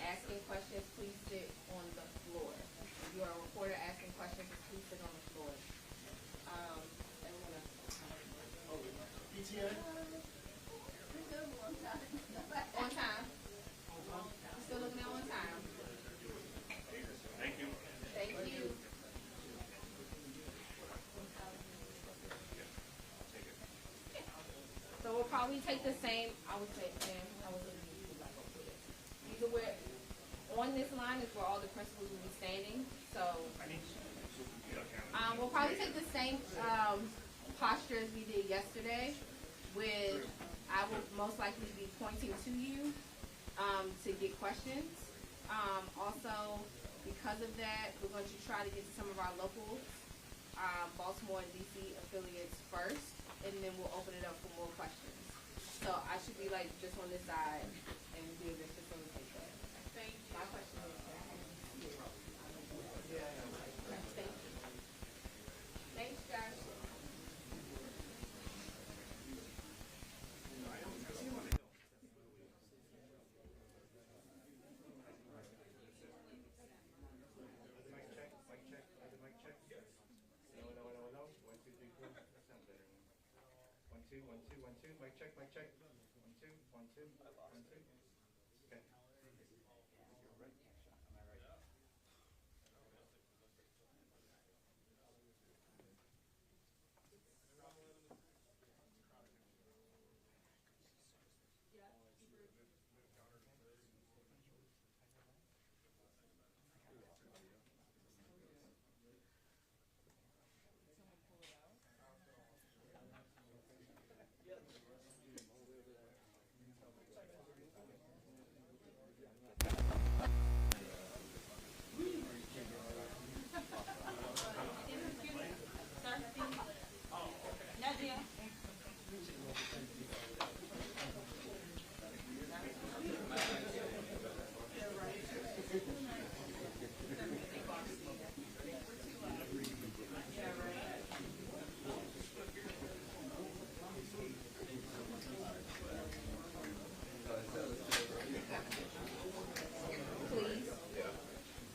asking questions, please sit on the floor. If you are a reporter asking questions, please sit on the floor. Everyone else. PTA? On time. Still looking at on time. Thank you. Thank you. So we'll probably take the same, I would say, these are where, on this line is where all the principals will be standing. So we'll probably take the same posture as we did yesterday, with I will most likely be pointing to you to get questions. Also, because of that, we're going to try to get to some of our local Baltimore and DC affiliates first, and then we'll open it up for more questions. So I should be like just on this side and be able to facilitate that. Thank you. My question is, thank you. Thanks, guys. One, two. Mic check. 1, 2. 1, 2. Okay.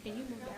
Can you move that?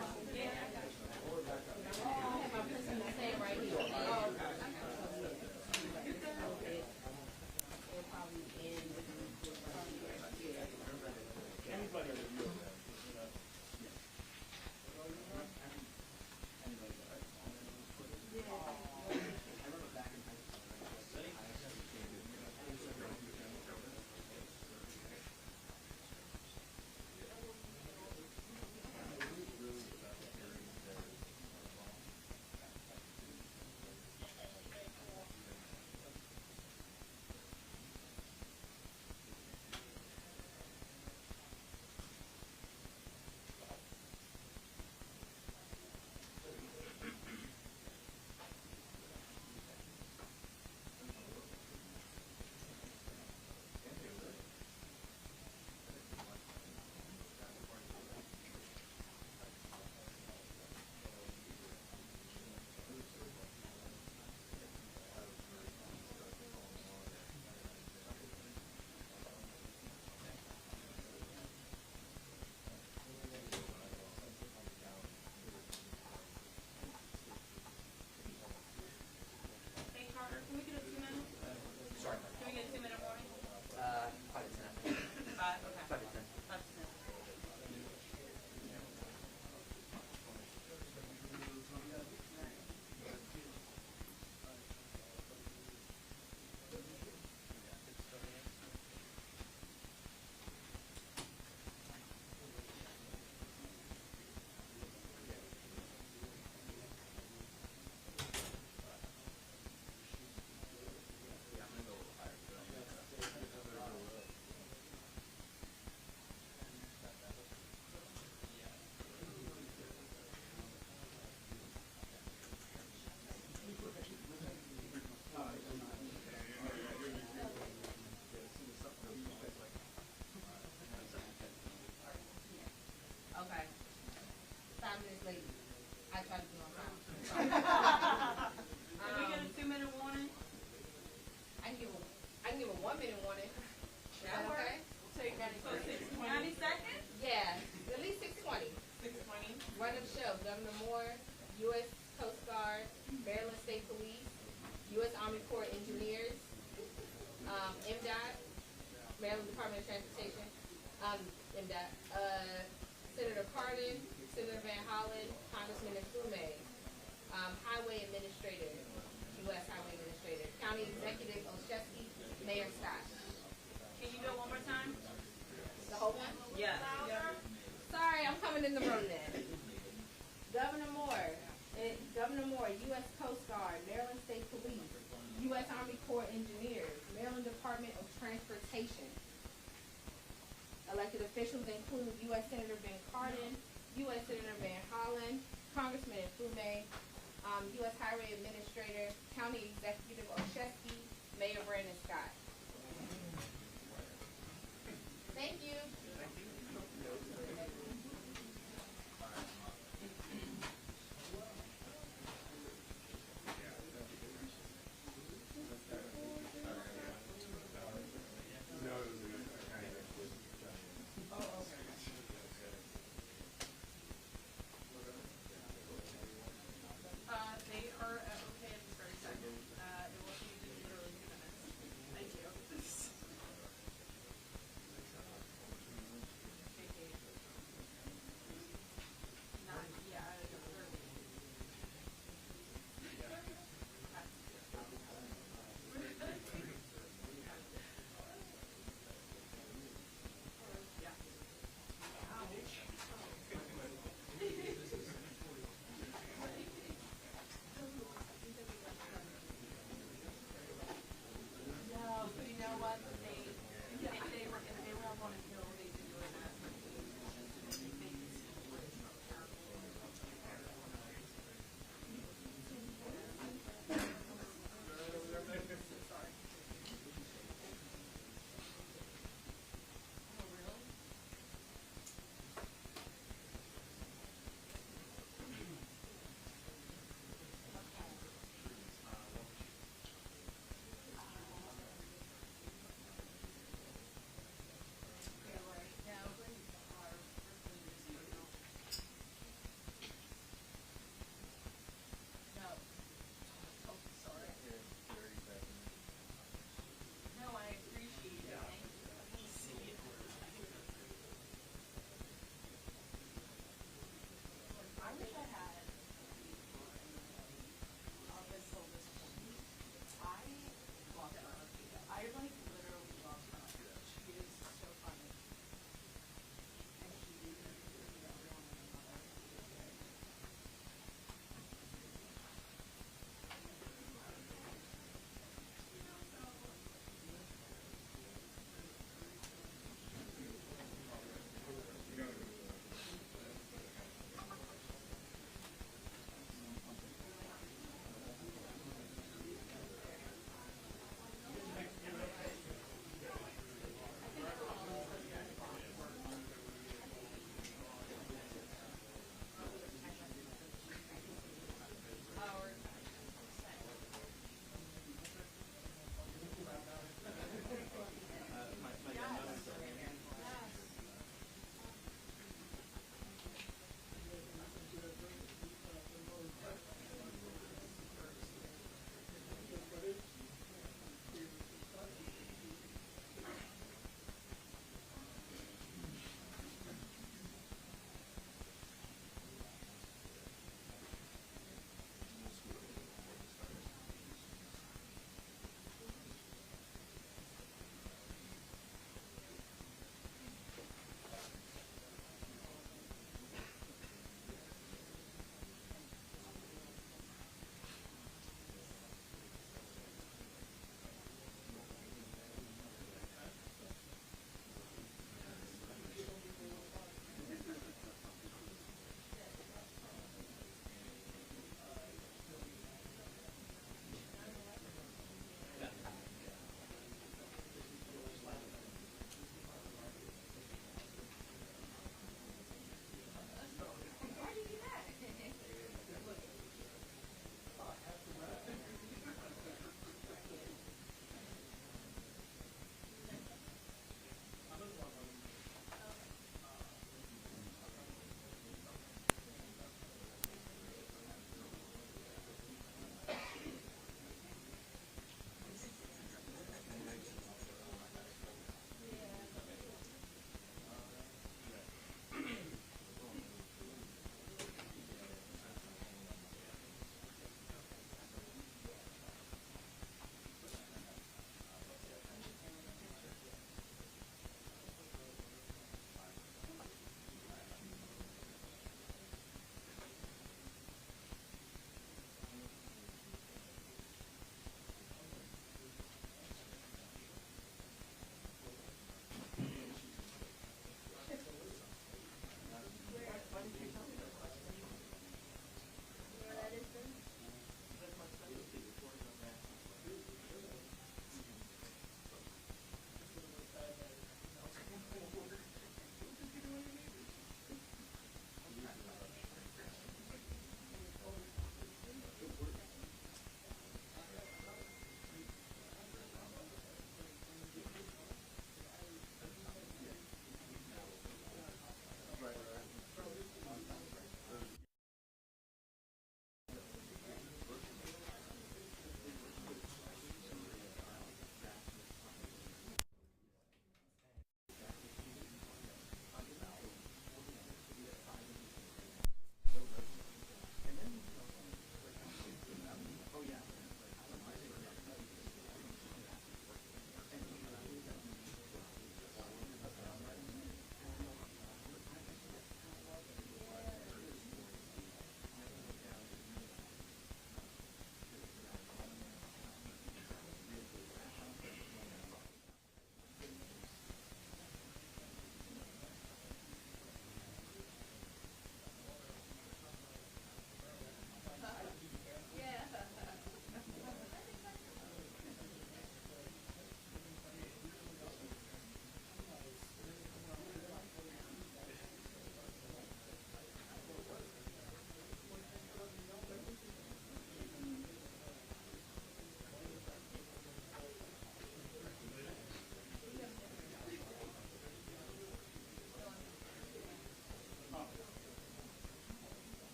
Okay. 5 minutes late. I try to be on time. Can we get a 2-minute warning? I can give a 1 minute warning. Is that okay? So 90 seconds? Yeah. got Senator Cardin, Senator Van Hollen, Congressman Nfume, Highway Administrator, U.S. Highway Administrator, County Executive Olszewski, Mayor Scott. Can you do it one more time? The whole one? Yes. Sorry, I'm coming in the room then. Governor Moore, U.S. Coast Guard, Maryland State Police, U.S. Army Corps Engineers, Maryland Department of Transportation. Elected officials include U.S. Senator Ben Cardin, U.S. Senator Van Hollen, Congressman Nfume, U.S. Highway Administrator, County Executive Olszewski, Mayor Brandon Scott. Thank you. They are okay at the 30 seconds.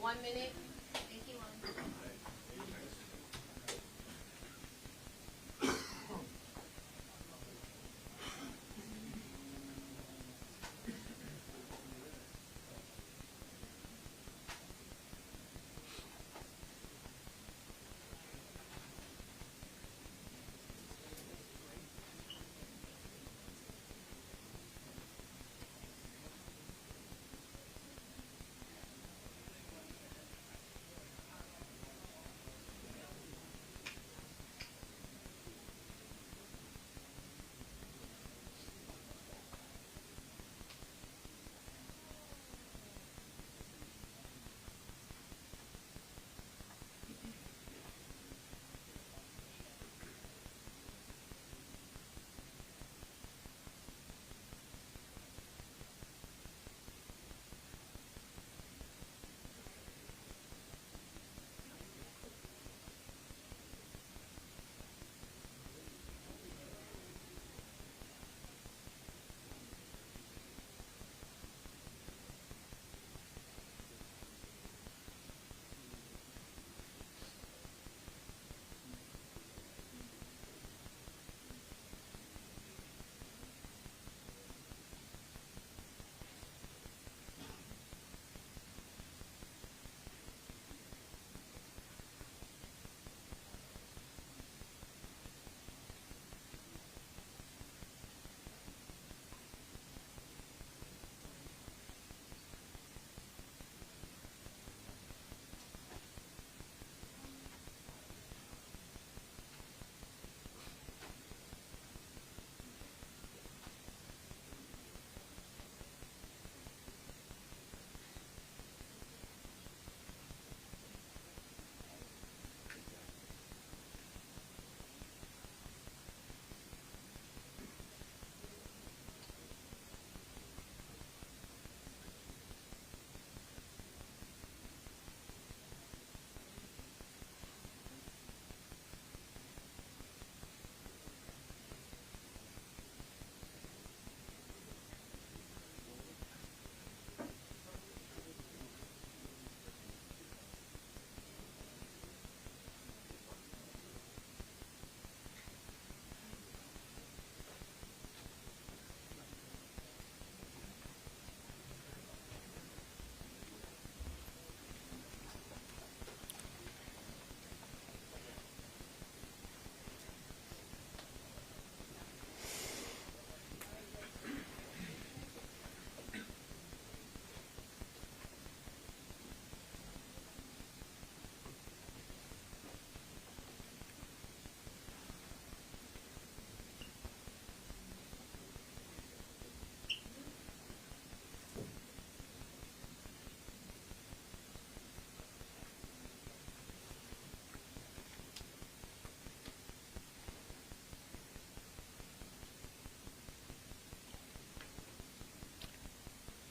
1 minute. Thank you,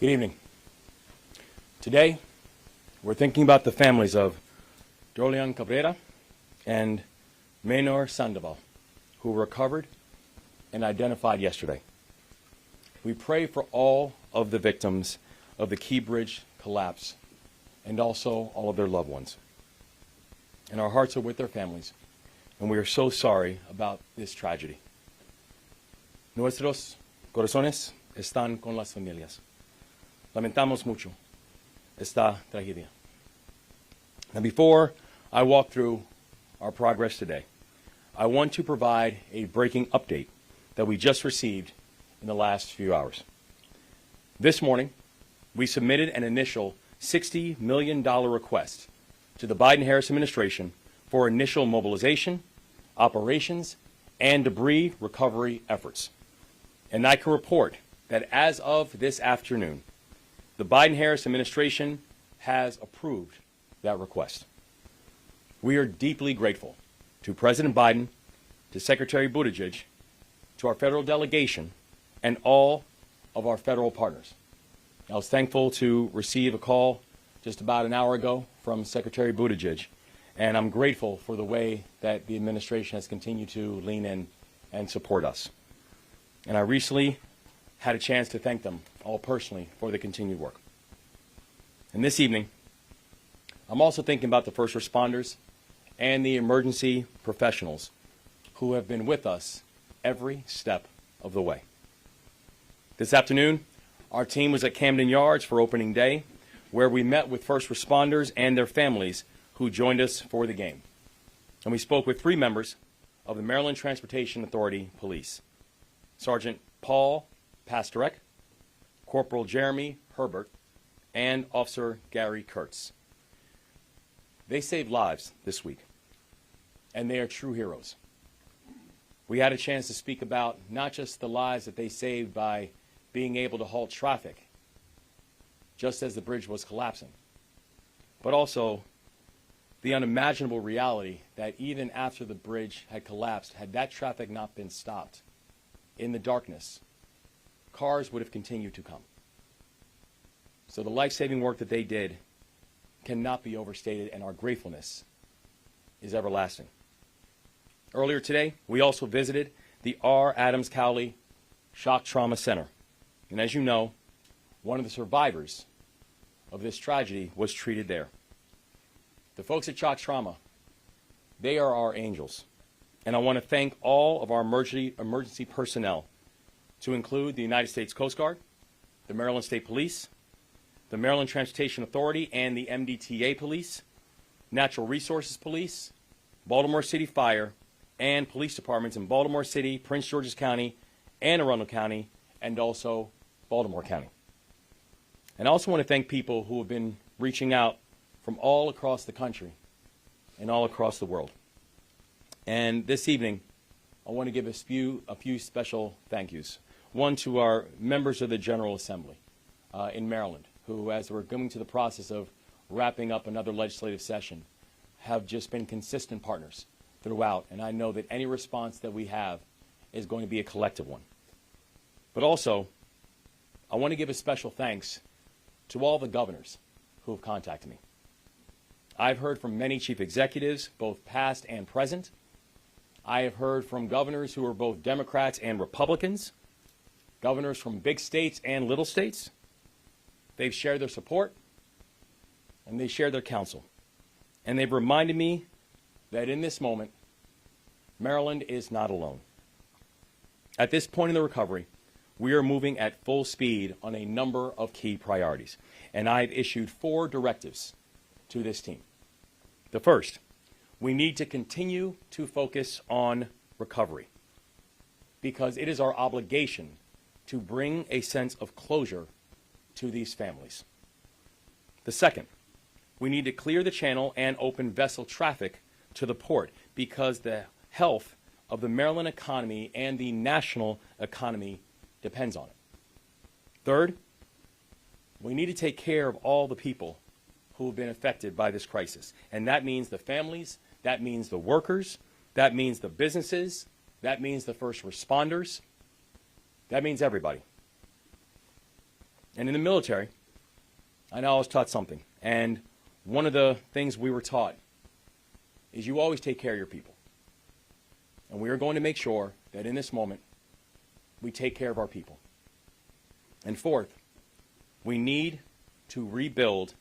Good evening. Today, we're thinking about the families of Dolian Cabrera and Menor Sandoval, who were recovered and identified yesterday. We pray for all of the victims of the Key Bridge collapse and also all of their loved ones. And our hearts are with their families, and we are so sorry about this tragedy. Nuestros corazones están con las familias. Lamentamos mucho esta tragedia. Now, before I walk through our progress today, I want to provide a breaking update that we just received in the last few hours. This morning, we submitted an initial $60 million request to the Biden-Harris administration for initial mobilization, operations, and debris recovery efforts. And I can report that as of this afternoon, the Biden-Harris administration has approved that request. We are deeply grateful to President Biden, to Secretary Buttigieg, to our federal delegation, and all of our federal partners. I was thankful to receive a call just about an hour ago from Secretary Buttigieg, and I'm grateful for the way that the administration has continued to lean in and support us. And I recently had a chance to thank them all personally for the continued work. And this evening, I'm also thinking about the first responders and the emergency professionals who have been with us every step of the way. This afternoon, our team was at Camden Yards for opening day, where we met with first responders and their families who joined us for the game. And we spoke with 3 members of the Maryland Transportation Authority Police: Sergeant Paul Pastorek, Corporal Jeremy Herbert, and Officer Gary Kurtz. They saved lives this week, and they are true heroes. We had a chance to speak about not just the lives that they saved by being able to halt traffic just as the bridge was collapsing, but also the unimaginable reality that even after the bridge had collapsed, had that traffic not been stopped in the darkness, cars would have continued to come. So the life-saving work that they did cannot be overstated, and our gratefulness is everlasting. Earlier today, we also visited the R. Adams Cowley Shock Trauma Center. And as you know, one of the survivors of this tragedy was treated there. The folks at Shock Trauma, they are our angels. And I want to thank all of our emergency personnel, to include the United States Coast Guard, the Maryland State Police, the Maryland Transportation Authority and the MDTA Police, Natural Resources Police, Baltimore City Fire, and police departments in Baltimore City, Prince George's County, Anne Arundel County, and also Baltimore County. And I also want to thank people who have been reaching out from all across the country and all across the world. And this evening, I want to give a few special thank yous. One to our members of the General Assembly in Maryland, who, as we're going to the process of wrapping up another legislative session, have just been consistent partners throughout. And I know that any response that we have is going to be a collective one. But also, I want to give a special thanks to all the governors who have contacted me. I've heard from many chief executives, both past and present. I have heard from governors who are both Democrats and Republicans, governors from big states and little states. They've shared their support, and they shared their counsel. And they've reminded me that in this moment, Maryland is not alone. At this point in the recovery, we are moving at full speed on a number of key priorities. And I've issued 4 directives to this team. The first, we need to continue to focus on recovery, because it is our obligation to bring a sense of closure to these families. The second, we need to clear the channel and open vessel traffic to the port, because the health of the Maryland economy and the national economy depends on it. Third, we need to take care of all the people who have been affected by this crisis. And that means the families, that means the workers, that means the businesses, that means the first responders, that means everybody. And in the military, I know I was taught something. And one of the things we were taught is you always take care of your people. And we are going to make sure that in this moment, we take care of our people. And fourth, we need to rebuild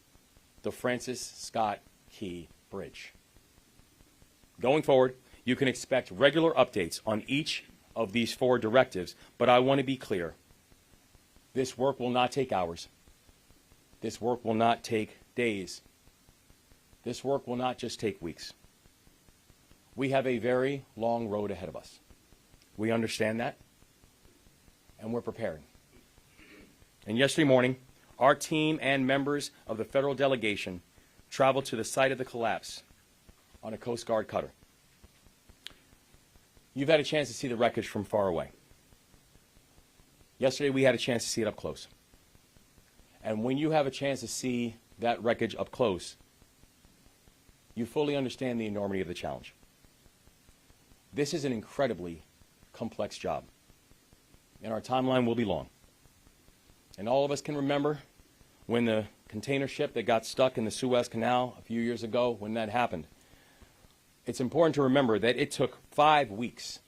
the Francis Scott Key Bridge. Going forward, you can expect regular updates on each of these 4 directives, but I want to be clear. This work will not take hours. This work will not take days. This work will not just take weeks. We have a very long road ahead of us. We understand that, and we're prepared. And yesterday morning, our team and members of the federal delegation traveled to the site of the collapse on a Coast Guard cutter. You've had a chance to see the wreckage from far away. Yesterday, we had a chance to see it up close. And when you have a chance to see that wreckage up close, you fully understand the enormity of the challenge. This is an incredibly complex job, and our timeline will be long. And all of us can remember when the container ship that got stuck in the Suez Canal a few years ago, when that happened. It's important to remember that it took 5 weeks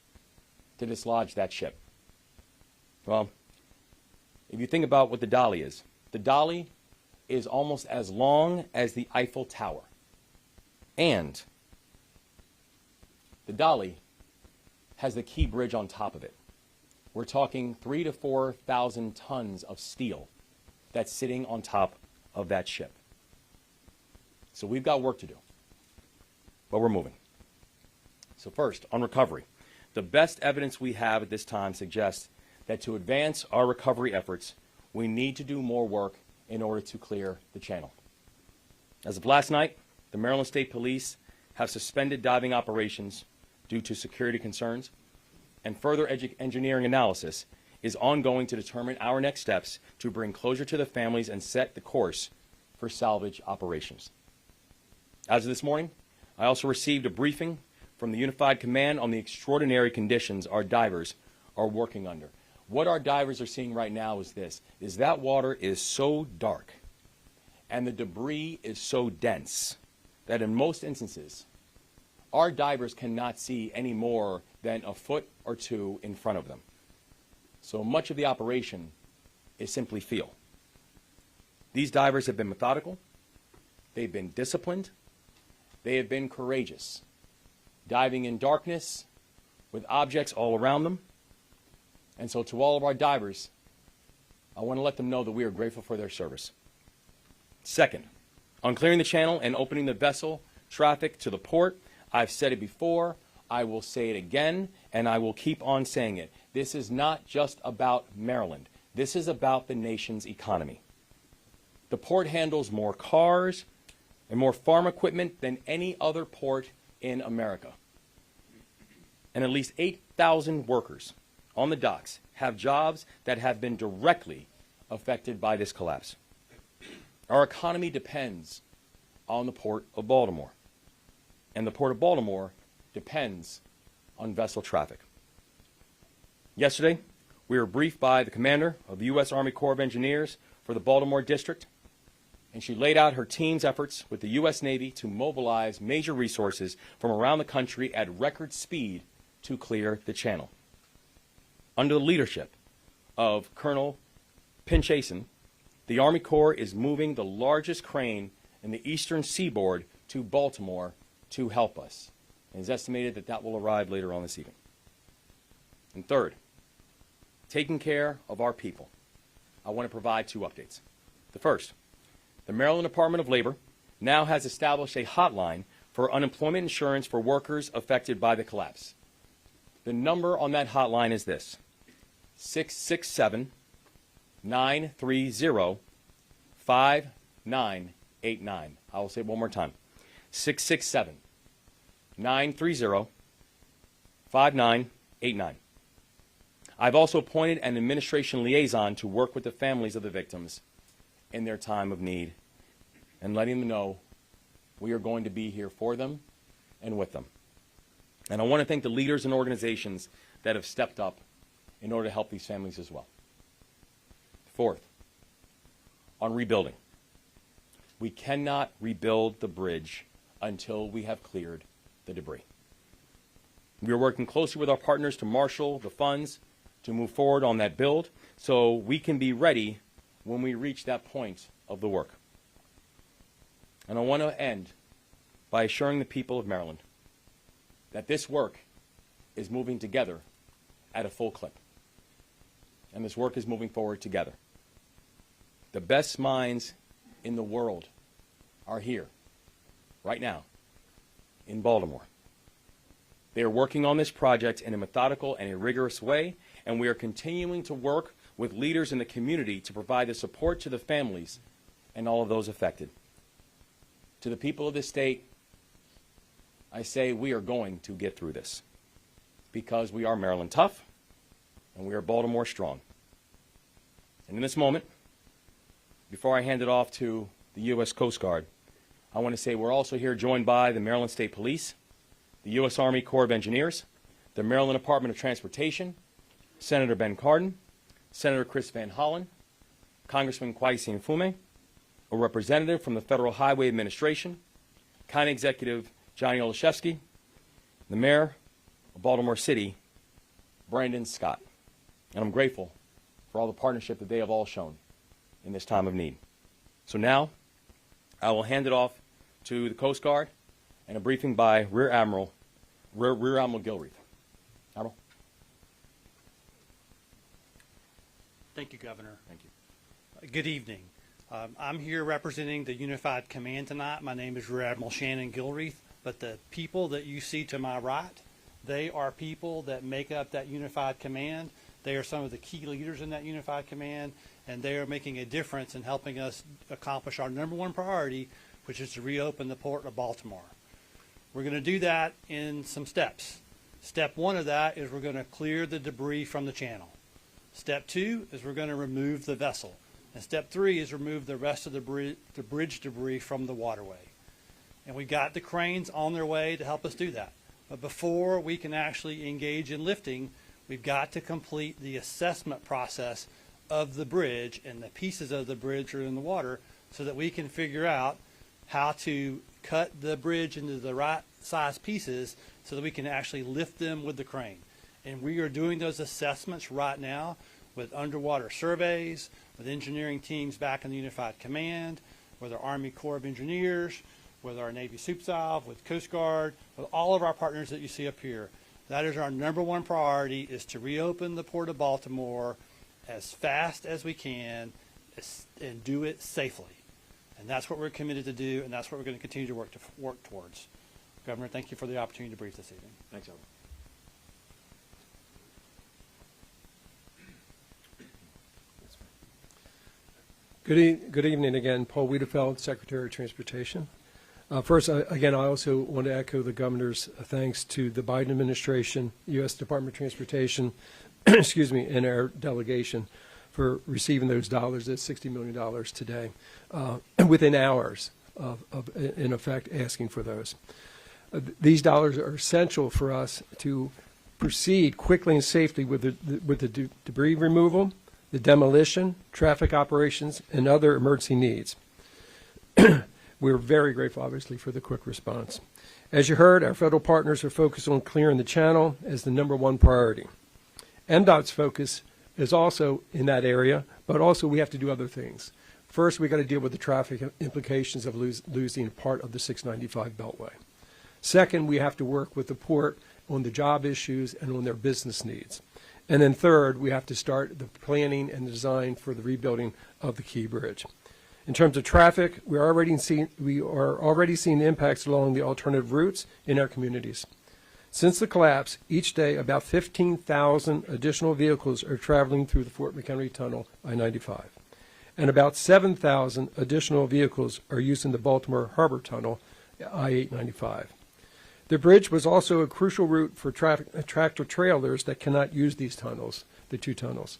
to dislodge that ship. Well, if you think about what the dolly is is almost as long as the Eiffel Tower. And the dolly has the Key Bridge on top of it. We're talking 3,000 to 4,000 tons of steel that's sitting on top of that ship. So we've got work to do, but we're moving. So first, on recovery. The best evidence we have at this time suggests that to advance our recovery efforts, we need to do more work in order to clear the channel. As of last night, the Maryland State Police have suspended diving operations due to security concerns, and further engineering analysis is ongoing to determine our next steps to bring closure to the families and set the course for salvage operations. As of this morning, I also received a briefing from the Unified Command on the extraordinary conditions our divers are working under. What our divers are seeing right now is this, is that water is so dark and the debris is so dense that in most instances, our divers cannot see any more than a foot or two in front of them. So much of the operation is simply feel. These divers have been methodical, they've been disciplined, they have been courageous, diving in darkness with objects all around them. And so to all of our divers, I want to let them know that we are grateful for their service. Second, on clearing the channel and opening the vessel traffic to the port, I've said it before, I will say it again, and I will keep on saying it. This is not just about Maryland. This is about the nation's economy. The port handles more cars and more farm equipment than any other port in America. And at least 8,000 workers on the docks have jobs that have been directly affected by this collapse. Our economy depends on the Port of Baltimore, and the Port of Baltimore depends on vessel traffic. Yesterday, we were briefed by the commander of the U.S. Army Corps of Engineers for the Baltimore District, and she laid out her team's efforts with the U.S. Navy to mobilize major resources from around the country at record speed to clear the channel. Under the leadership of Colonel Pinchason, the Army Corps is moving the largest crane in the eastern seaboard to Baltimore to help us. It is estimated that that will arrive later on this evening. And third, taking care of our people. I want to provide two updates. The first, the Maryland Department of Labor now has established a hotline for unemployment insurance for workers affected by the collapse. The number on that hotline is this, 667-930-5989. I will say it one more time, 667-930-5989. I've also appointed an administration liaison to work with the families of the victims in their time of need and letting them know we are going to be here for them and with them. And I want to thank the leaders and organizations that have stepped up in order to help these families as well. Fourth, on rebuilding. We cannot rebuild the bridge until we have cleared the debris. We are working closely with our partners to marshal the funds to move forward on that build so we can be ready when we reach that point of the work. And I want to end by assuring the people of Maryland that this work is moving together at a full clip. And this work is moving forward together. The best minds in the world are here, right now, in Baltimore. They are working on this project in a methodical and a rigorous way, and we are continuing to work with leaders in the community to provide the support to the families and all of those affected. To the people of this state, I say we are going to get through this because we are Maryland tough and we are Baltimore strong. And in this moment, before I hand it off to the U.S. Coast Guard, I want to say we're also here joined by the Maryland State Police, the U.S. Army Corps of Engineers, the Maryland Department of Transportation, Senator Ben Cardin, Senator Chris Van Hollen, Congressman Kwesi Mfume, a representative from the Federal Highway Administration, County Executive Johnny Olszewski, the Mayor of Baltimore City, Brandon Scott. And I'm grateful for all the partnership that they have all shown in this time of need. So now I will hand it off to the Coast Guard and a briefing by Rear Admiral Gilreath. Admiral. Thank you, Governor. Thank you. Good evening. I'm here representing the Unified Command tonight. My name is Rear Admiral Shannon Gilreath, but the people that you see to my right, they are people that make up that Unified Command. They are some of the key leaders in that Unified Command, and they are making a difference in helping us accomplish our number one priority, which is to reopen the Port of Baltimore. We're going to do that in some steps. Step one of that is we're going to clear the debris from the channel. Step two is we're going to remove the vessel. And step three is remove the rest of the bridge debris from the waterway. And we've got the cranes on their way to help us do that. But before we can actually engage in lifting, we've got to complete the assessment process of the bridge and the pieces of the bridge that are in the water so that we can figure out how to cut the bridge into the right size pieces so that we can actually lift them with the crane. And we are doing those assessments right now with underwater surveys, with engineering teams back in the Unified Command, with our Army Corps of Engineers, with our Navy SUPSALV, with Coast Guard, with all of our partners that you see up here. That is our number one priority, is to reopen the Port of Baltimore as fast as we can and do it safely. And that's what we're committed to do, and that's what we're going to continue to work towards. Governor, thank you for the opportunity to brief this evening. Thanks, Admiral. Good evening again. Paul Wiedefeld, Secretary of Transportation. First, again, I also want to echo the Governor's thanks to the Biden administration, U.S. Department of Transportation, excuse me, and our delegation for receiving those dollars, that's $60 million today, within hours of, in effect, asking for those. These dollars are essential for us to proceed quickly and safely with the debris removal, the demolition, traffic operations, and other emergency needs. We're very grateful, obviously, for the quick response. As you heard, our federal partners are focused on clearing the channel as the number one priority. MDOT's focus is also in that area, but also we have to do other things. First, we got to deal with the traffic implications of losing part of the 695 Beltway. Second, we have to work with the port on the job issues and on their business needs. And then third, we have to start the planning and design for the rebuilding of the Key Bridge. In terms of traffic, we are already seeing impacts along the alternative routes in our communities. Since the collapse, each day about 15,000 additional vehicles are traveling through the Fort McHenry Tunnel, I-95. And about 7,000 additional vehicles are using the Baltimore Harbor Tunnel, I-895. The bridge was also a crucial route for tractor trailers that cannot use these tunnels, the two tunnels.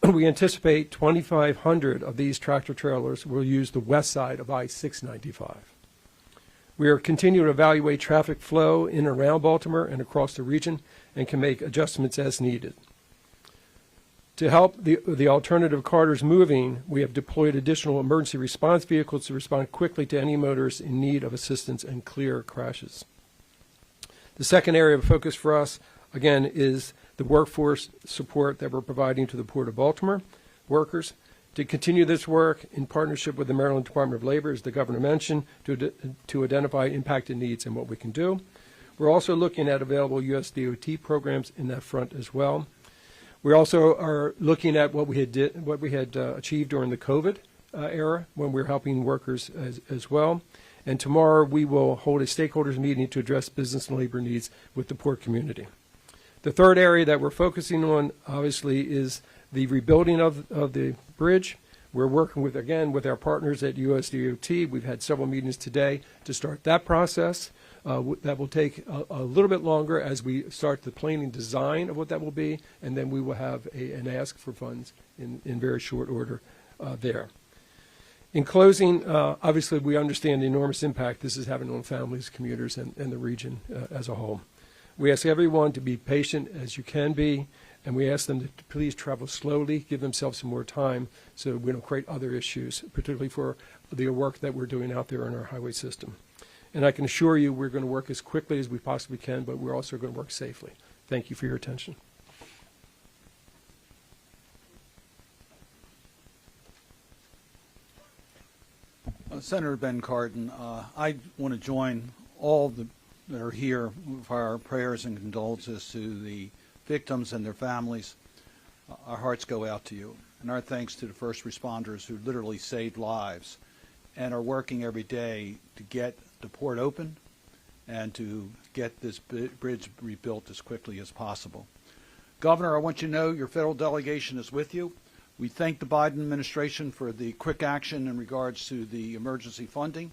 We anticipate 2,500 of these tractor trailers will use the west side of I-695. We are continuing to evaluate traffic flow in and around Baltimore and across the region and can make adjustments as needed. To help the alternative corridors moving, we have deployed additional emergency response vehicles to respond quickly to any motorists in need of assistance and clear crashes. The second area of focus for us, again, is the workforce support that we're providing to the Port of Baltimore workers. To continue this work in partnership with the Maryland Department of Labor, as the Governor mentioned, to identify impacted needs and what we can do. We're also looking at available U.S. DOT programs in that front as well. We also are looking at what we had achieved during the COVID era when we were helping workers as well. And tomorrow we will hold a stakeholders meeting to address business and labor needs with the port community. The third area that we're focusing on, obviously, is the rebuilding of the bridge. We're working with our partners at USDOT. We've had several meetings today to start that process. That will take a little bit longer as we start the planning design of what that will be, and then we will have an ask for funds in very short order there. In closing, obviously we understand the enormous impact this is having on families, commuters, and the region as a whole. We ask everyone to be patient as you can be, and we ask them to please travel slowly, give themselves some more time so we don't create other issues, particularly for the work that we're doing out there in our highway system. And I can assure you we're going to work as quickly as we possibly can, but we're also going to work safely. Thank you for your attention. Senator Ben Cardin, I want to join all that are here for our prayers and condolences to the victims and their families. Our hearts go out to you, and our thanks to the first responders who literally saved lives and are working every day to get the port open and to get this bridge rebuilt as quickly as possible. Governor, I want you to know your federal delegation is with you. We thank the Biden administration for the quick action in regards to the emergency funding.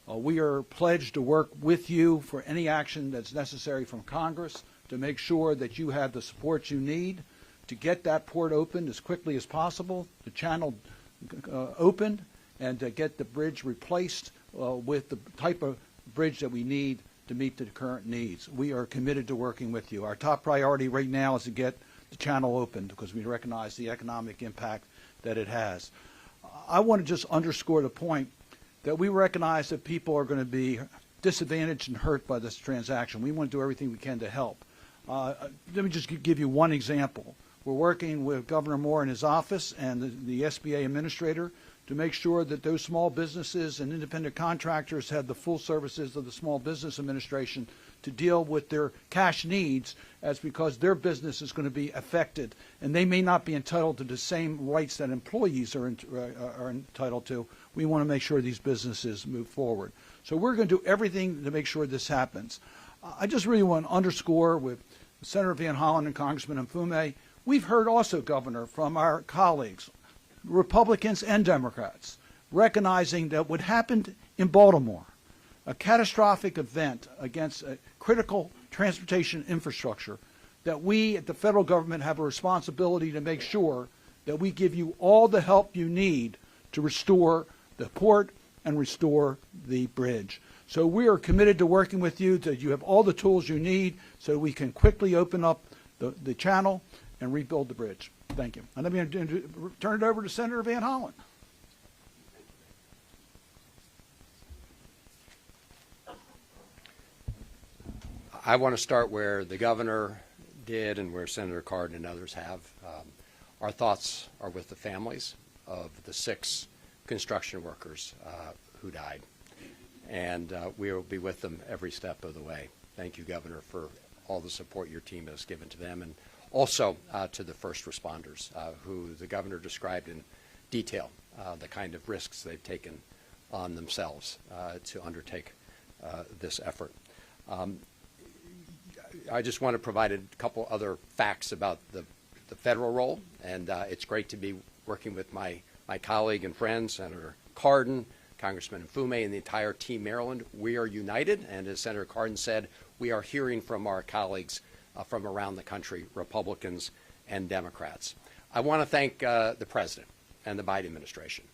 We are pledged to work with you for any action that's necessary from Congress to make sure that you have the support you need to get that port opened as quickly as possible, the channel opened, and to get the bridge replaced with the type of bridge that we need to meet the current needs. We are committed to working with you. Our top priority right now is to get the channel opened because we recognize the economic impact that it has. I want to just underscore the point that we recognize that people are going to be disadvantaged and hurt by this transaction. We want to do everything we can to help. Let me just give you one example. We're working with Governor Moore and his office and the SBA administrator to make sure that those small businesses and independent contractors have the full services of the Small Business Administration to deal with their cash needs, as because their business is going to be affected and they may not be entitled to the same rights that employees are entitled to. We want to make sure these businesses move forward. So we're going to do everything to make sure this happens. I just really want to underscore with Senator Van Hollen and Congressman Mfume, we've heard also, Governor, from our colleagues, Republicans and Democrats, recognizing that what happened in Baltimore, a catastrophic event against a critical transportation infrastructure, that we at the federal government have a responsibility to make sure that we give you all the help you need to restore the port and restore the bridge. So we are committed to working with you, that you have all the tools you need so we can quickly open up the channel and rebuild the bridge. Thank you. And let me turn it over to Senator Van Hollen. I want to start where the governor did and where Senator Cardin and others have. Our thoughts are with the families of the 6 construction workers who died, and we will be with them every step of the way. Thank you, Governor, for all the support your team has given to them, and also to the first responders who the governor described in detail the kind of risks they've taken on themselves to undertake this effort. I just want to provide a couple other facts about the federal role, and it's great to be working with my colleague and friend, Senator Cardin, Congressman Mfume, and the entire team Maryland. We are united, and as Senator Cardin said, we are hearing from our colleagues from around the country, Republicans and Democrats. I want to thank the President and the Biden administration,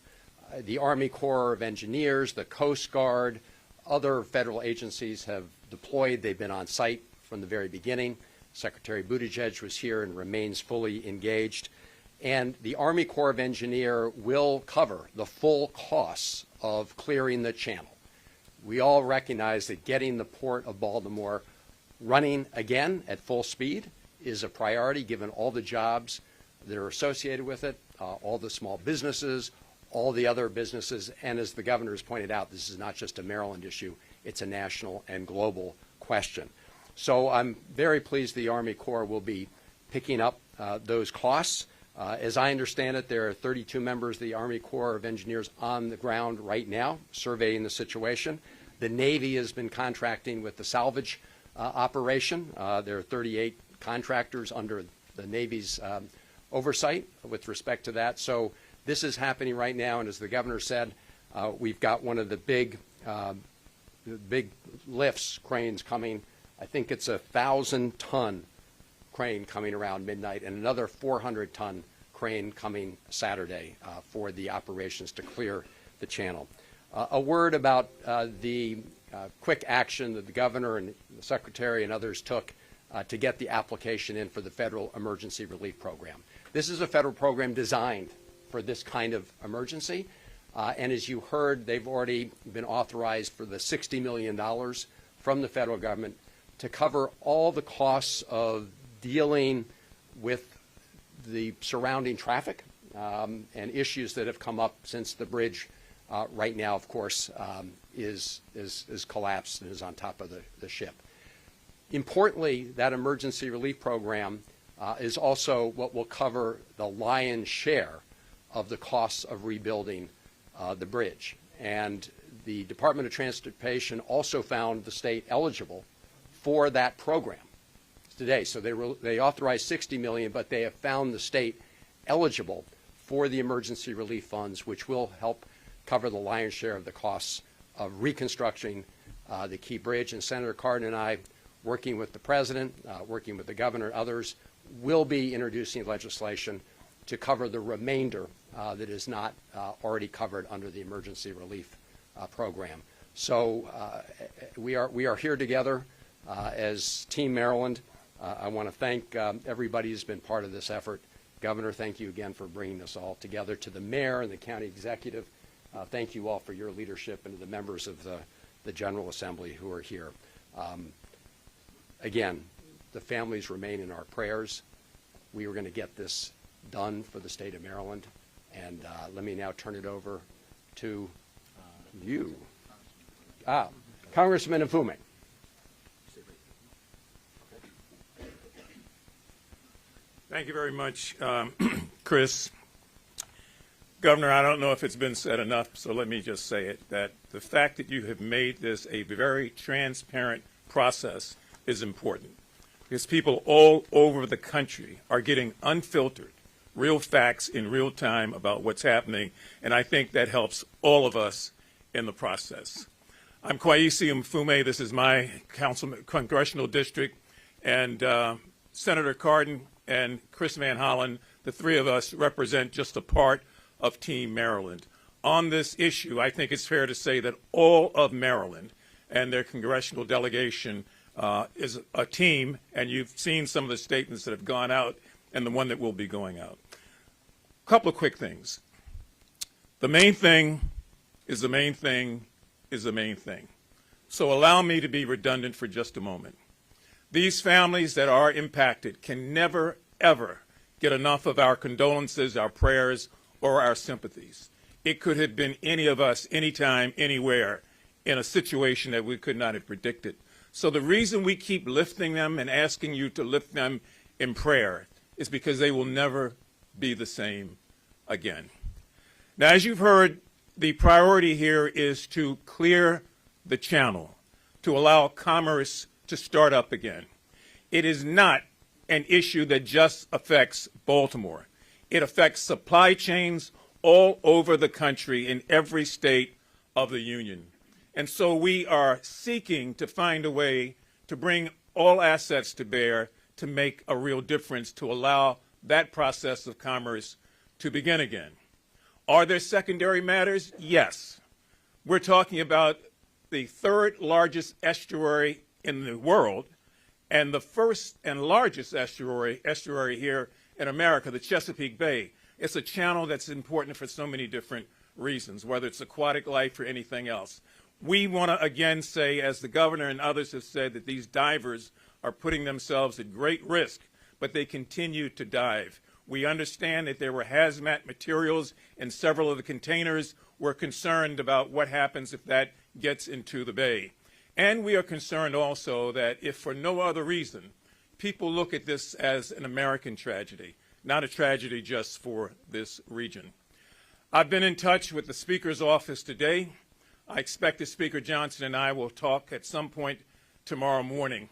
the Army Corps of Engineers, the Coast Guard, other federal agencies have deployed. They've been on site from the very beginning. Secretary Buttigieg was here and remains fully engaged. And the Army Corps of Engineers will cover the full costs of clearing the channel. We all recognize that getting the Port of Baltimore running again at full speed is a priority given all the jobs that are associated with it, all the small businesses, all the other businesses, and as the governor has pointed out, this is not just a Maryland issue, it's a national and global question. So I'm very pleased the Army Corps will be picking up those costs. As I understand it, there are 32 members of the Army Corps of Engineers on the ground right now surveying the situation. The Navy has been contracting with the salvage operation. There are 38 contractors under the Navy's oversight with respect to that. So this is happening right now, and as the governor said, we've got one of the big lifts, cranes coming. I think it's a 1,000-ton crane coming around midnight and another 400-ton crane coming Saturday for the operations to clear the channel. A word about the quick action that the governor and the secretary and others took to get the application in for the Federal Emergency Relief Program. This is a federal program designed for this kind of emergency. And as you heard, they've already been authorized for the $60 million from the federal government to cover all the costs of dealing with the surrounding traffic and issues that have come up since the bridge right now, of course, is collapsed and is on top of the ship. Importantly, that emergency relief program is also what will cover the lion's share of the costs of rebuilding the bridge. And the Department of Transportation also found the state eligible for that program today. So they authorized $60 million, but they have found the state eligible for the emergency relief funds, which will help cover the lion's share of the costs of reconstructing the Key Bridge. And Senator Cardin and I, working with the President, working with the Governor and others, will be introducing legislation to cover the remainder that is not already covered under the emergency relief program. So we are here together as Team Maryland. I want to thank everybody who's been part of this effort. Governor, thank you again for bringing us all together. To the mayor and the county executive, thank you all for your leadership, and to the members of the General Assembly who are here. Again, the families remain in our prayers. We are going to get this done for the state of Maryland. And let me now turn it over to you. Congressman Mfume. Thank you very much, Chris. Governor, I don't know if it's been said enough, so let me just say it, that the fact that you have made this a very transparent process is important, because people all over the country are getting unfiltered, real facts in real time about what's happening, and I think that helps all of us in the process. I'm Kwesi Mfume. This is my congressional district, and Senator Cardin and Chris Van Hollen, the three of us represent just a part of Team Maryland. On this issue, I think it's fair to say that all of Maryland and their congressional delegation is a team, and you've seen some of the statements that have gone out and the one that will be going out. A couple of quick things. The main thing is the main thing is the main thing. So allow me to be redundant for just a moment. These families that are impacted can never, ever get enough of our condolences, our prayers, or our sympathies. It could have been any of us, anytime, anywhere, in a situation that we could not have predicted. So the reason we keep lifting them and asking you to lift them in prayer is because they will never be the same again. Now, as you've heard, the priority here is to clear the channel, to allow commerce to start up again. It is not an issue that just affects Baltimore. It affects supply chains all over the country in every state of the union. And so we are seeking to find a way to bring all assets to bear to make a real difference, to allow that process of commerce to begin again. Are there secondary matters? Yes. We're talking about the third largest estuary in the world and the first and largest estuary here in America, the Chesapeake Bay. It's a channel that's important for so many different reasons, whether it's aquatic life or anything else. We want to again say, as the governor and others have said, that these divers are putting themselves at great risk, but they continue to dive. We understand that there were hazmat materials in several of the containers. We're concerned about what happens if that gets into the bay. And we are concerned also that if for no other reason, people look at this as an American tragedy, not a tragedy just for this region. I've been in touch with the Speaker's office today. I expect that Speaker Johnson and I will talk at some point tomorrow morning,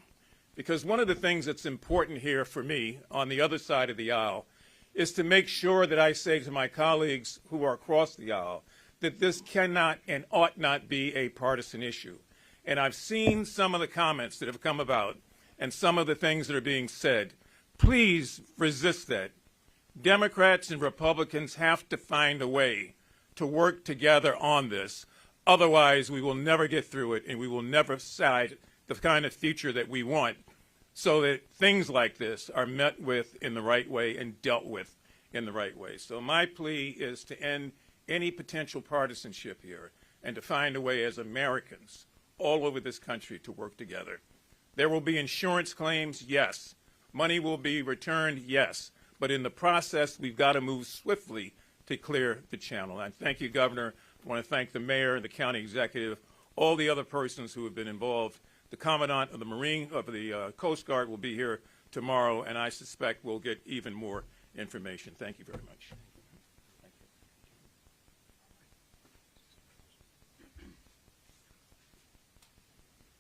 because one of the things that's important here for me on the other side of the aisle is to make sure that I say to my colleagues who are across the aisle that this cannot and ought not be a partisan issue. And I've seen some of the comments that have come about and some of the things that are being said. Please resist that. Democrats and Republicans have to find a way to work together on this. Otherwise, we will never get through it, and we will never decide the kind of future that we want, so that things like this are met with in the right way and dealt with in the right way. So my plea is to end any potential partisanship here and to find a way as Americans all over this country to work together. There will be insurance claims, yes. Money will be returned, yes. But in the process, we've got to move swiftly to clear the channel. And thank you, Governor. I want to thank the mayor and the county executive, all the other persons who have been involved. The Commandant of the Coast Guard will be here tomorrow, and I suspect we'll get even more information. Thank you very much.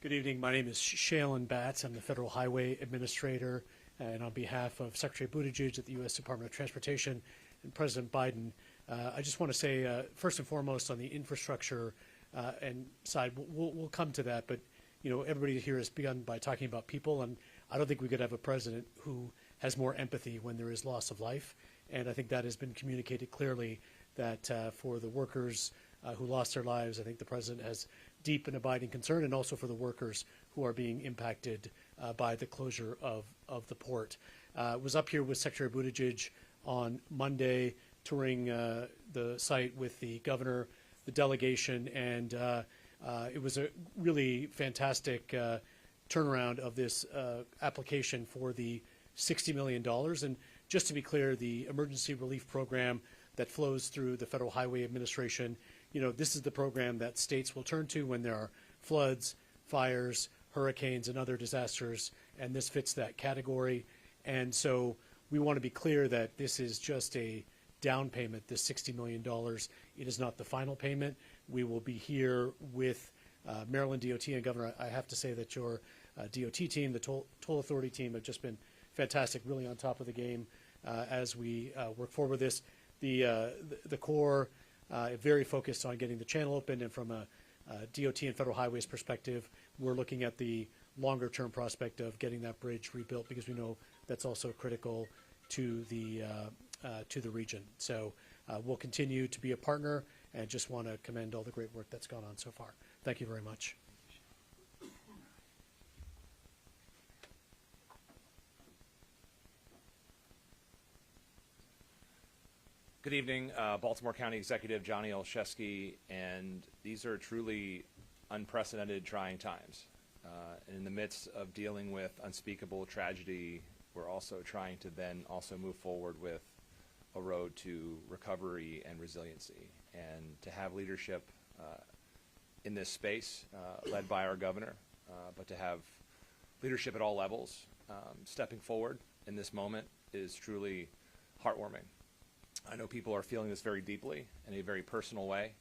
Good evening. My name is Shailen Batts. I'm the Federal Highway Administrator, and on behalf of Secretary Buttigieg at the U.S. Department of Transportation and President Biden, I just want to say, first and foremost, on the infrastructure and side, we'll come to that. But you know, everybody here has begun by talking about people, and I don't think we could have a president who has more empathy when there is loss of life. And I think that has been communicated clearly that for the workers who lost their lives, I think the president has deep and abiding concern, and also for the workers who are being impacted by the closure of the port. Was up here with Secretary Buttigieg on Monday, touring the site with the governor, the delegation, and it was a really fantastic turnaround of this application for the $60 million. And just to be clear, the emergency relief program that flows through the Federal Highway Administration, you know, this is the program that states will turn to when there are floods, fires, hurricanes, and other disasters, and this fits that category. And so we want to be clear that this is just a down payment, this $60 million. It is not the final payment. We will be here with Maryland DOT, and Governor, I have to say that your DOT team, the toll authority team, have just been fantastic, really on top of the game as we work forward with this. The Corps very focused on getting the channel open, and from a DOT and Federal Highways perspective, we're looking at the longer term prospect of getting that bridge rebuilt, because we know that's also critical to the region. So we'll continue to be a partner, and just want to commend all the great work that's gone on so far. Thank you very much. Good evening, Baltimore County Executive Johnny Olszewski, and these are truly unprecedented, trying times. In the midst of dealing with unspeakable tragedy, we're also trying to then also move forward with a road to recovery and resiliency, and to have leadership in this space led by our governor, but to have leadership at all levels stepping forward in this moment is truly heartwarming. I know people are feeling this very deeply in a very personal way,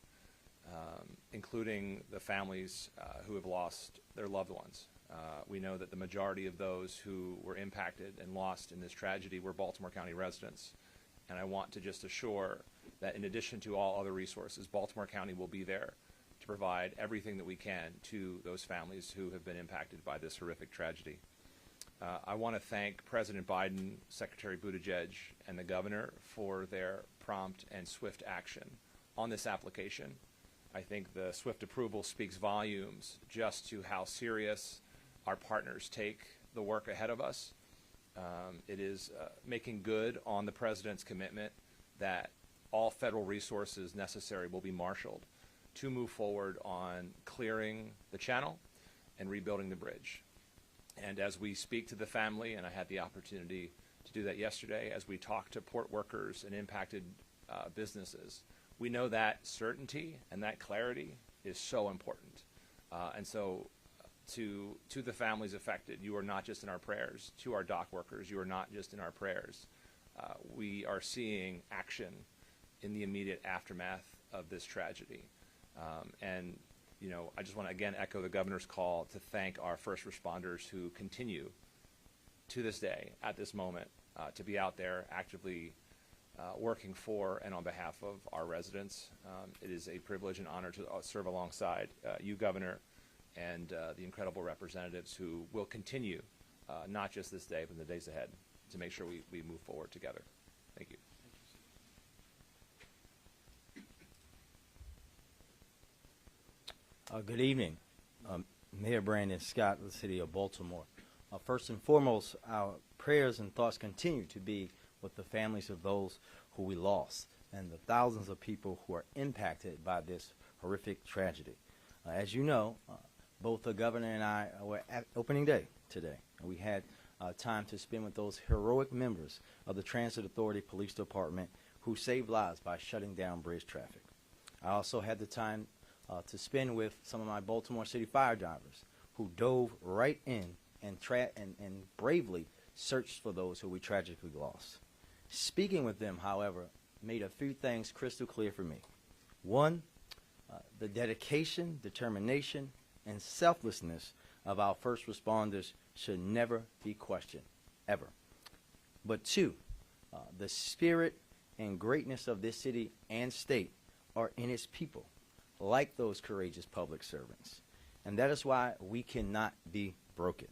including the families who have lost their loved ones. We know that the majority of those who were impacted and lost in this tragedy were Baltimore County residents. And I want to just assure that in addition to all other resources, Baltimore County will be there to provide everything that we can to those families who have been impacted by this horrific tragedy. I want to thank President Biden, Secretary Buttigieg, and the governor for their prompt and swift action on this application. I think the swift approval speaks volumes just to how serious our partners take the work ahead of us. It is making good on the president's commitment that all federal resources necessary will be marshaled to move forward on clearing the channel and rebuilding the bridge. And as we speak to the family, and I had the opportunity to do that yesterday, as we talk to port workers and impacted businesses, we know that certainty and that clarity is so important. And so to the families affected, you are not just in our prayers. To our dock workers, you are not just in our prayers. We are seeing action in the immediate aftermath of this tragedy. And you know, I just want to again echo the governor's call to thank our first responders who continue to this day, at this moment, to be out there actively working for and on behalf of our residents. It is a privilege and honor to serve alongside you, Governor, and the incredible representatives who will continue, not just this day, but in the days ahead, to make sure we move forward together. Thank you. Good evening. Mayor Brandon Scott of the City of Baltimore. First and foremost, our prayers and thoughts continue to be with the families of those who we lost and the thousands of people who are impacted by this horrific tragedy. As you know, both the governor and I were at opening day today, and we had time to spend with those heroic members of the Transit Authority Police Department who saved lives by shutting down bridge traffic. I also had the time to spend with some of my Baltimore City fire divers who dove right in and bravely searched for those who we tragically lost. Speaking with them, however, made a few things crystal clear for me. One, the dedication, determination, and selflessness of our first responders should never be questioned, ever. But two, the spirit and greatness of this city and state are in its people, like those courageous public servants. And that is why we cannot be broken.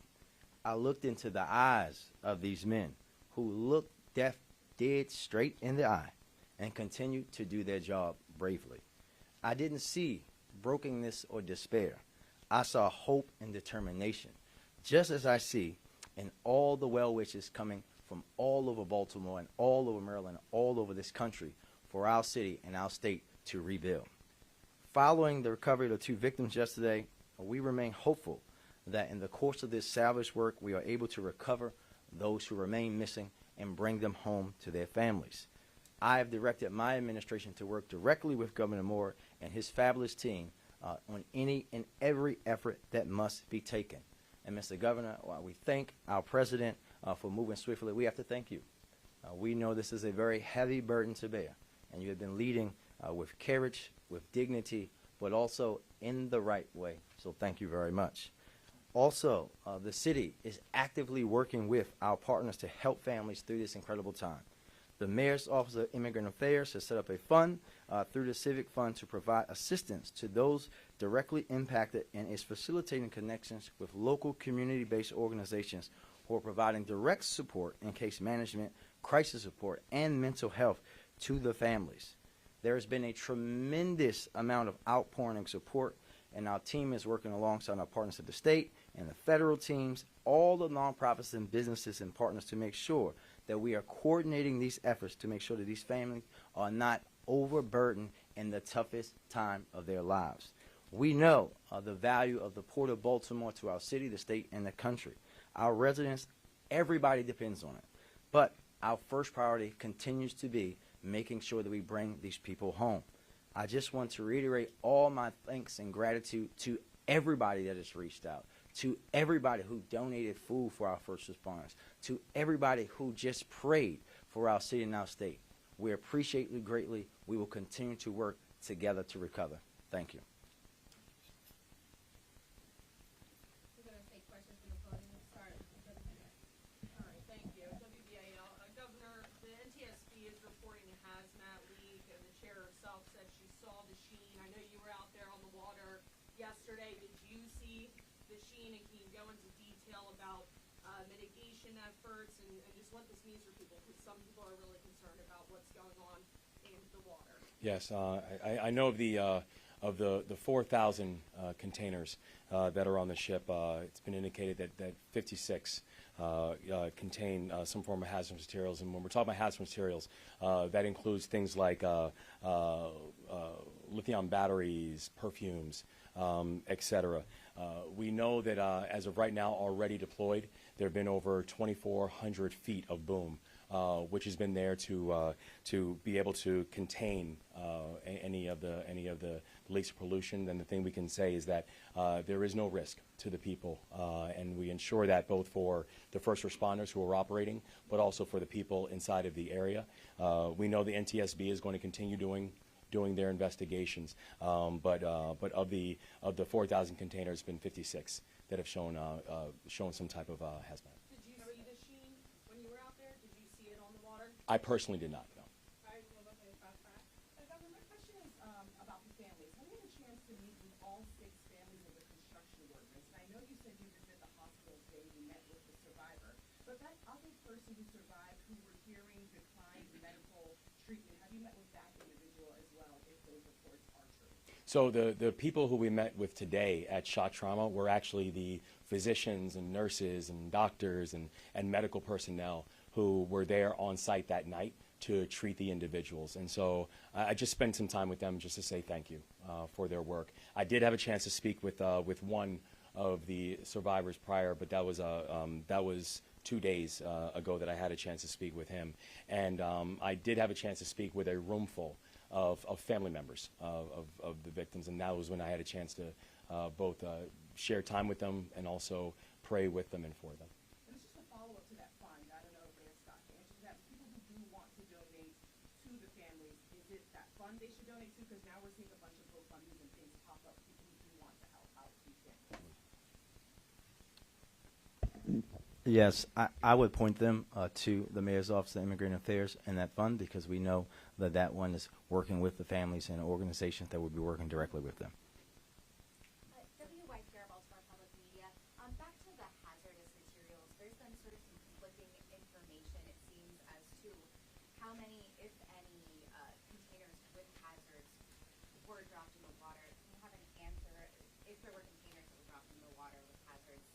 I looked into the eyes of these men who looked death dead straight in the eye and continued to do their job bravely. I didn't see brokenness or despair. I saw hope and determination, just as I see in all the well wishes coming from all over Baltimore and all over Maryland, all over this country for our city and our state to rebuild. Following the recovery of the two victims yesterday, we remain hopeful that in the course of this salvage work, we are able to recover those who remain missing and bring them home to their families. I have directed my administration to work directly with Governor Moore and his fabulous team on any and every effort that must be taken. And Mr. Governor, while we thank our president for moving swiftly, we have to thank you. We know this is a very heavy burden to bear, and you have been leading with courage, with dignity, but also in the right way. So thank you very much. Also, the city is actively working with our partners to help families through this incredible time. The Mayor's Office of Immigrant Affairs has set up a fund through the Civic Fund to provide assistance to those directly impacted and is facilitating connections with local community-based organizations who are providing direct support in case management, crisis support, and mental health to the families. There has been a tremendous amount of outpouring and support, and our team is working alongside our partners at the state and the federal teams, all the nonprofits and businesses and partners to make sure that we are coordinating these efforts to make sure that these families are not overburdened in the toughest time of their lives. We know the value of the Port of Baltimore to our city, the state, and the country. Our residents, everybody depends on it. But our first priority continues to be making sure that we bring these people home. I just want to reiterate all my thanks and gratitude to everybody that has reached out, to everybody who donated food for our first responders, to everybody who just prayed for our city and our state. We appreciate you greatly. We will continue to work together to recover. Thank you. We're going to take questions from the podium. Sorry. All right, thank you. WBAL. Governor, the NTSB is reporting a hazmat leak, and the chair herself said she saw the sheen. I know you were out there on the water yesterday. Did you see the sheen, and can you go into detail about mitigation efforts and just what this means for people? Because some people are really concerned about what's going on in the water. Yes, I know of the 4,000 containers that are on the ship. It's been indicated that 56 contain some form of hazardous materials. And when we're talking about hazardous materials, that includes things like lithium batteries, perfumes, etc. We know that as of right now, already deployed, there have been over 2,400 feet of boom, which has been there to be able to contain any of the leaks of pollution. And the thing we can say is that there is no risk to the people, and we ensure that both for the first responders who are operating, but also for the people inside of the area. We know the NTSB is going to continue doing their investigations, but of the 4,000 containers, it's been 56 that have shown some type of hazmat. Did you see the sheen when you were out there? Did you see it on the water? I personally did not, no. Governor, my question is about the families. Have you had a chance to meet with all 6 families of the construction workers? And I know you said you visited the hospital today, you met with the survivor, but that other person who survived, who were hearing declined medical treatment, have you met with that individual as well, if those reports are true? So the people who we met with today at Shock Trauma were actually the physicians and nurses and doctors and medical personnel who were there on site that night to treat the individuals. And so I just spent some time with them just to say thank you for their work. I did have a chance to speak with one of the survivors prior, but that was 2 days ago that I had a chance to speak with him. And I did have a chance to speak with a room full of family members of the victims. And that was when I had a chance to both share time with them and also pray with them and for them. And it's just a follow-up to that fund. I don't know if Mayor Scott can answer that. People who do want to donate to the families, is it that fund they should donate to? Because now we're seeing a bunch of GoFundMes and things pop up, people who do want to help out these families. Yes, I would point them to the Mayor's Office of Immigrant Affairs and that fund, because we know that that one is working with the families and organizations that would be working directly with them. W. Here, Baltimore Public Media. Back to the hazardous materials. There's been sort of some conflicting information, it seems, as to how many, if any, containers with hazards were dropped in the water. Do you have an answer? If there were containers that were dropped in the water with hazards,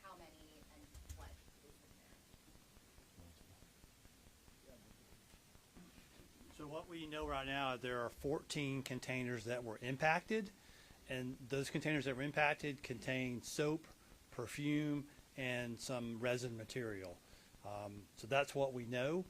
how many and what is in there? So what we know right now, there are 14 containers that were impacted, and those containers that were impacted contain soap, perfume, and some resin material. So that's what we know.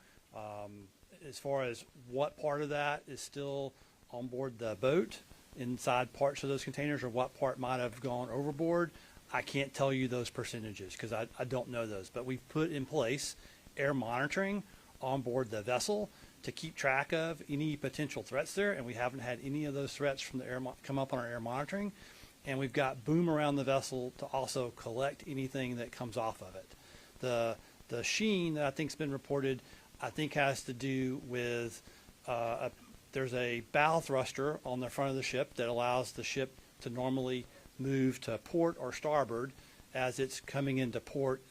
As far as what part of that is still on board the boat, inside parts of those containers, or what part might have gone overboard, I can't tell you those percentages because I don't know those. But we've put in place air monitoring on board the vessel to keep track of any potential threats there, and we haven't had any of those threats from the air come up on our air monitoring. And we've got boom around the vessel to also collect anything that comes off of it. The sheen that I think's been reported, I think has to do with there's a bow thruster on the front of the ship that allows the ship to normally move to port or starboard as it's coming into port,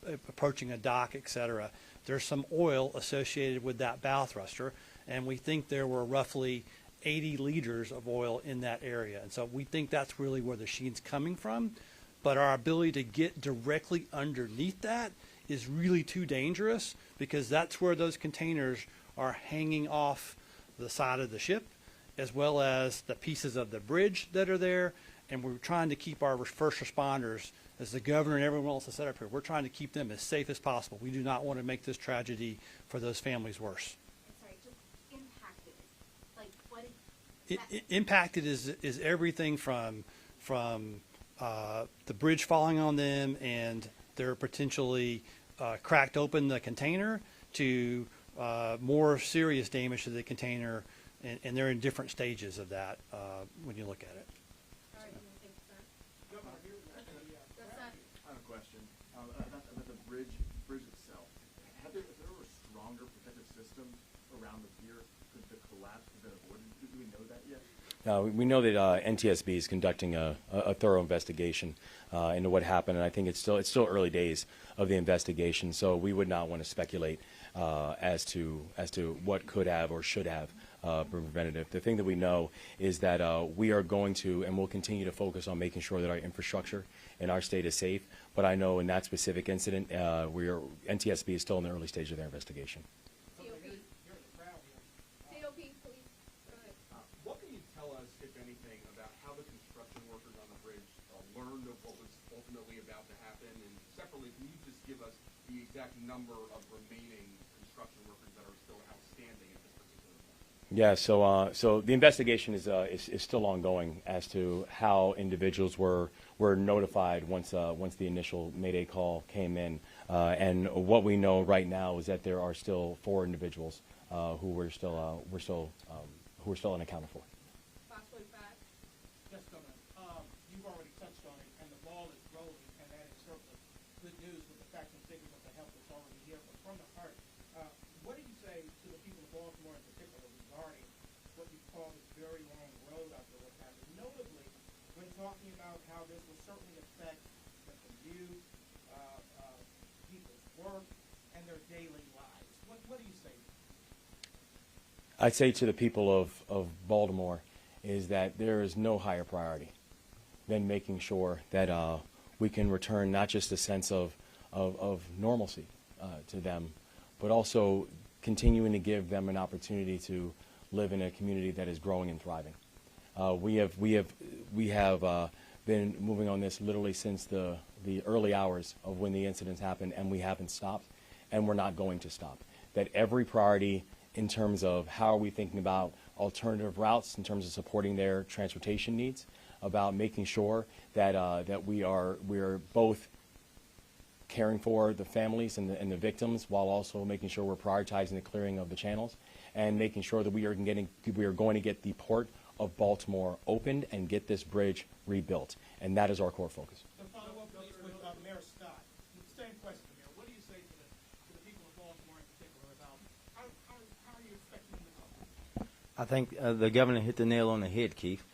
approaching a dock, etc. There's some oil associated with that bow thruster, and we think there were roughly 80 liters of oil in that area. And so we think that's really where the sheen's coming from. But our ability to get directly underneath that is really too dangerous, because that's where those containers are hanging off the side of the ship, as well as the pieces of the bridge that are there. And we're trying to keep our first responders, as the governor and everyone else has set up here, we're trying to keep them as safe as possible. We do not want to make this tragedy for those families worse. I'm sorry, just impacted. Like, what is Impacted is everything from the bridge falling on them and they're potentially cracked open the container, to more serious damage to the container, and they're in different stages of that when you look at it. I have a question about the bridge itself. Is there a stronger protective system around the pier? Could the collapse have been avoided? Do we know that yet? We know that NTSB is conducting a thorough investigation into what happened, and I think it's still early days of the investigation. So we would not want to speculate as to what could have or should have been preventative. The thing that we know is that we are going to and will continue to focus on making sure that our infrastructure in our state is safe. But I know in that specific incident, NTSB is still in the early stage of their investigation. What can you tell us, if anything, about how the construction workers on the bridge learned of what was ultimately about to happen? And separately, can you just give us the exact number of remaining construction workers that are still outstanding at this particular point? Yeah, so the investigation is still ongoing as to how individuals were notified once the initial Mayday call came in, and what we know right now is that there are still 4 individuals who we're still unaccounted for. Yes, Governor. You've already touched on it, and the ball is rolling, and that is certainly good news with the facts and figures of the help that's already here. But from the heart, what do you say to the people of Baltimore in particular regarding what you call this very long road after what happened? Notably, when talking about how this will certainly affect the commute, people's work, and their daily lives. What do you say? I'd say to the people of Baltimore is that there is no higher priority than making sure that we can return not just a sense of normalcy to them, but also continuing to give them an opportunity to live in a community that is growing and thriving. We have been moving on this literally since the early hours of when the incidents happened, and we haven't stopped, and we're not going to stop. That every priority in terms of how are we thinking about alternative routes in terms of supporting their transportation needs, about making sure that that we are both caring for the families and the victims while also making sure we're prioritizing the clearing of the channels and making sure that we are going to get the port of Baltimore opened and get this bridge rebuilt, and that is our core focus. To follow up, please, with Mayor Scott. Same question, Mayor. What do you say to the people of Baltimore in particular about how are you expecting them to come? I think the governor hit the nail on the head, Keith.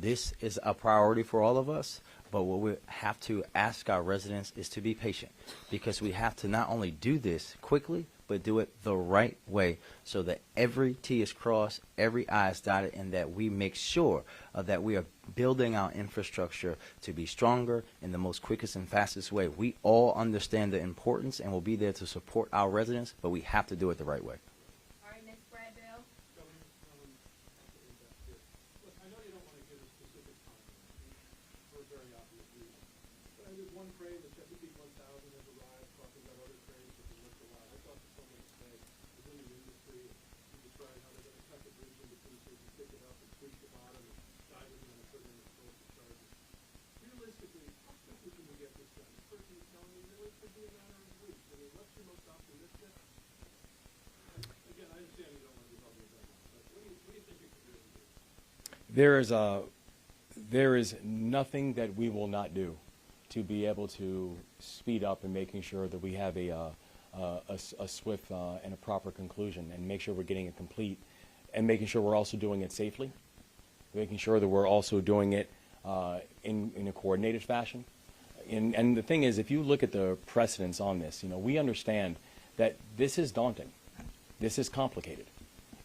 This is a priority for all of us, but what we have to ask our residents is to be patient, because we have to not only do this quickly, but do it the right way so that every T is crossed, every I is dotted, and that we make sure that we are building our infrastructure to be stronger in the most quickest and fastest way. We all understand the importance and will be there to support our residents, but we have to do it the right way. All right, Ms. Bradville. Look, I know you don't want to give a specific timeline for very obvious reasons, but I did one train, the Chesapeake 1000, has arrived, talking about other trains that have looked a lot. I talked to someone today within the industry, who described how they're going to cut the bridge into pieces and pick it up and switch the bottom and dive it and put it in the explosive charges. Realistically, how quickly can we get this done? The person is telling me, it could be a matter of weeks. I mean, what's your most optimistic? Again, I understand you don't want to be talking about that, but what do you think it could really do? There is nothing that we will not do to be able to speed up and making sure that we have a swift and a proper conclusion, and make sure we're getting it complete, and making sure we're also doing it safely, making sure that we're also doing it in a coordinated fashion. And the thing is, if you look at the precedents on this, we understand that this is daunting. This is complicated.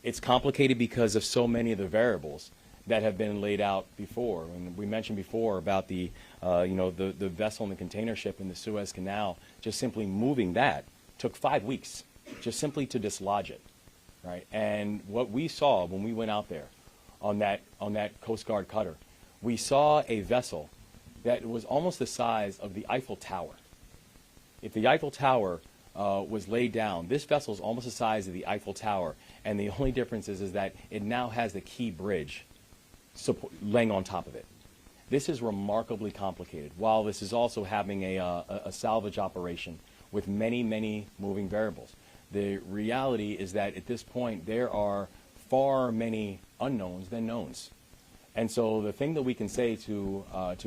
It's complicated because of so many of the variables that have been laid out before. And we mentioned before about the vessel and the container ship in the Suez Canal. Just simply moving that took 5 weeks, just simply to dislodge it, right? And what we saw when we went out there on that Coast Guard cutter, we saw a vessel that was almost the size of the Eiffel Tower. If the Eiffel Tower was laid down, this vessel is almost the size of the Eiffel Tower, and the only difference is that it now has the Key Bridge laying on top of it. This is remarkably complicated, while this is also having a salvage operation with many, many moving variables. The reality is that at this point there are far many unknowns than knowns. And so the thing that we can say to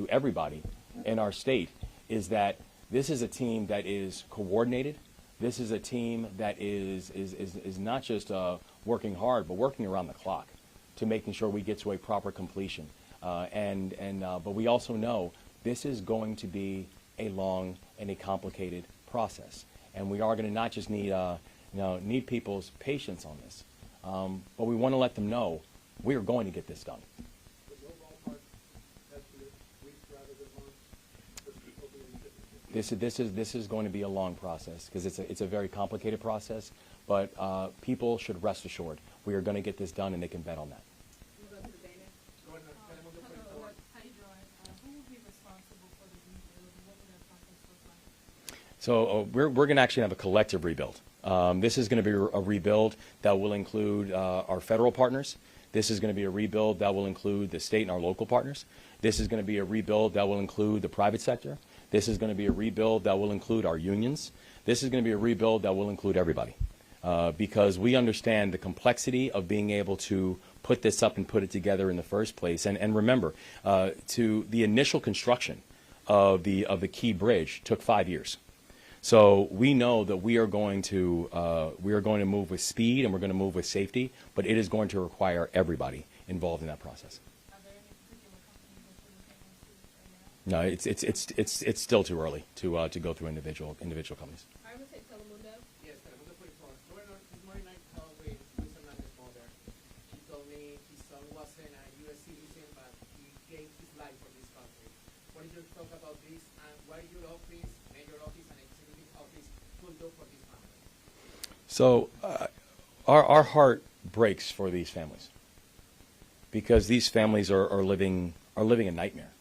everybody in our state is that this is a team that is coordinated. This is a team that is not just working hard, but working around the clock to making sure we get to a proper completion. But we also know this is going to be a long and a complicated process, and we are going to not just need people's patience on this, but we want to let them know we are going to get this done. This is going to be a long process because it's a very complicated process, but people should rest assured we are going to get this done, and they can bet on that. So we're going to actually have a collective rebuild. This is going to be a rebuild that will include our federal partners. This is going to be a rebuild that will include the state and our local partners. This is going to be a rebuild that will include the private sector. This is going to be a rebuild that will include our unions. This is going to be a rebuild that will include everybody, because we understand the complexity of being able to put this up and put it together in the first place. And remember, to the initial construction of the Key Bridge took 5 years. So we know that we are going to move with speed, and we're going to move with safety, but it is going to require everybody involved in that process. No, it's still too early to go through individual companies. I would say Telemundo. Yes, Telemundo 44. This morning I called with Fernandez's mother. He told me his son wasn't a U.S. citizen, but he gave his life for this country. What did you talk about this, and what your office, mayor office, and executive office could do for this family? So our heart breaks for these families, because these families are living a nightmare.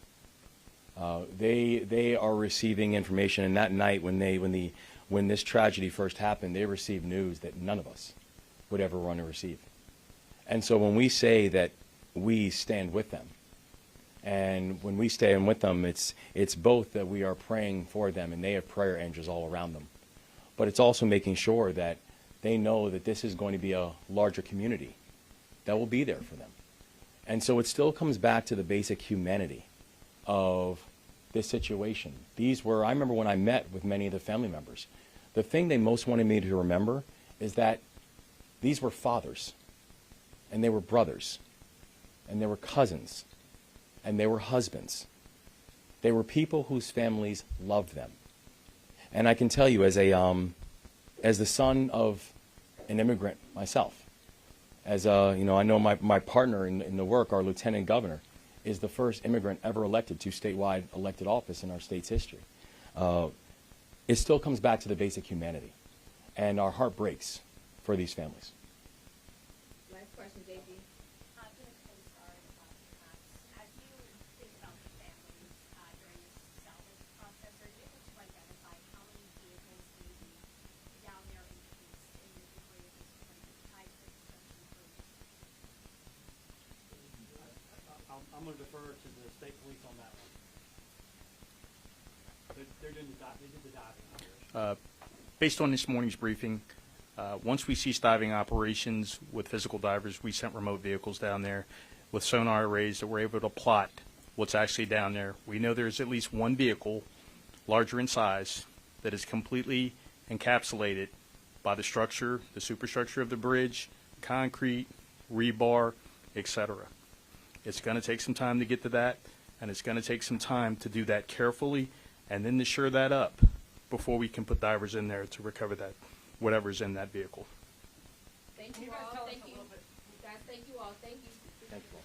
They are receiving information, and that night when this tragedy first happened, they received news that none of us would ever want to receive. And so when we say that we stand with them, and when we stand with them, it's both that we are praying for them, and they have prayer angels all around them, but it's also making sure that they know that this is going to be a larger community that will be there for them. And so it still comes back to the basic humanity of this situation. I remember when I met with many of the family members, the thing they most wanted me to remember is that these were fathers, and they were brothers, and they were cousins, and they were husbands. They were people whose families loved them. And I can tell you, as the son of an immigrant myself, I know my partner in the work, our lieutenant governor, is the first immigrant ever elected to statewide elected office in our state's history. It still comes back to the basic humanity, and our heart breaks for these families. Last question, JG. As you think about the families during this salvage process, are you able to identify how many vehicles may be down there encased in the debris at this point tied to the construction crews? I'm going to defer to the state police on that one. They did the diving operation. Based on this morning's briefing, once we ceased diving operations with physical divers, we sent remote vehicles down there with sonar arrays that were able to plot what's actually down there. We know there's at least one vehicle, larger in size, that is completely encapsulated by the structure, the superstructure of the bridge, concrete, rebar, etc. It's going to take some time to get to that, and it's going to take some time to do that carefully and then to shore that up before we can put divers in there to recover that, whatever's in that vehicle. Thank you all. Thank you. Guys, thank you all. Thank you. Thank you.